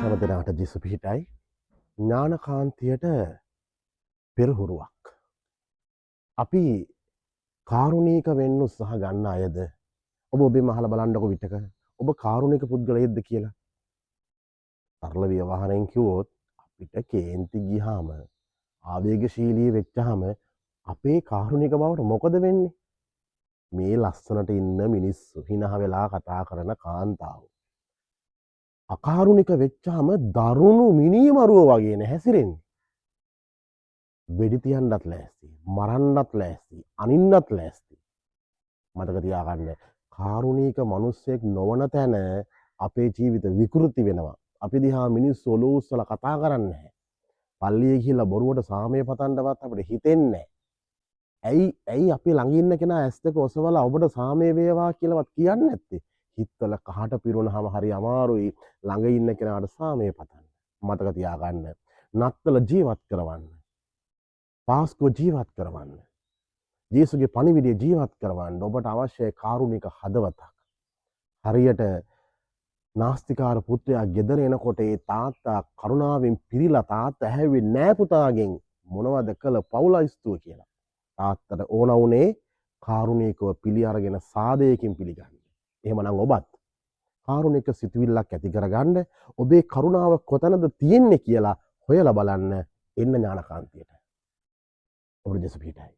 හැම දිනකට ජිසු පිහිටයි ඥානකාන්තියට පෙරහුරුවක්. අපි කාරුණික වෙන්න උත්සාහ ගන්න අයද ඔබ ඔබෙන් අහලා බලන්නකො විතක ඔබ කාරුණික පුද්ගලයෙක්ද කියලා. සරල ව්‍යවහාරයෙන් කිව්වොත් අපිට කේන්ති ගියාම ආවේගශීලී වෙච්චාම අපේ කාරුණික බවට මොකද වෙන්නේ? මේ ලස්සනට ඉන්න මිනිස්සු හිනහ වෙලා කතා කරන කාන්තාව අකාරුණික වෙච්චාම දරුණු මිනීමරුව වගේ නේ හැසිරෙන්නේ. වෙඩි තියන්නත් ලෑස්ති, මරන්නත් ලෑස්ති, අනින්නත් ලෑස්ති. මතක තියාගන්න කාරුණික මිනිස්සෙක් නොවන තැන අපේ ජීවිත විකෘති වෙනවා. අපි දිහා මිනිස්සු ඔලුව උස්සලා කතා කරන්නේ නැහැ. පල්ලියේ ගිහිල්ලා බොරුවට සාමය පතන්නවත් අපිට හිතෙන්නේ නැහැ. ඇයි අපි ළඟ ඉන්න කෙනා ඇස් දෙක ඔසවලා ඔබට සාමය වේවා කියලාවත් කියන්නේ නැත්තේ? හිතවල කහට පිරුණාම හරි අමාරුයි ළඟ ඉන්න කෙනාට සාමය පතන්න. මතක තියාගන්න. නත්තල ජීවත් කරවන්න. පාස්කුව ජීවත් කරවන්න. ජේසුගේ පණිවිඩය ජීවත් කරවන්න ඔබට අවශ්‍ය කාරුණික හදවතක්. හරියට නාස්තිකාර පුත්‍රයා ගෙදර එනකොට ඒ තාත්තා කරුණාවෙන් පිරීලා තාත්තා ඇහැවෙන්නේ නෑ පුතාගෙන් මොනවද කළ පවුලයිස්තුව කියලා. තාත්තට ඕන වුණේ කාරුණිකව පිළි අරගෙන සාදයකින් පිළිගන්න. එහෙමනම් ඔබත් කාරුණික සිතුවිල්ලක් ඇති කරගන්න ඔබේ කරුණාව කොතනද තියෙන්නේ කියලා හොයලා බලන්න එන්න ඥානකාන්තියට. ඔබට ජෙසු පිටයි.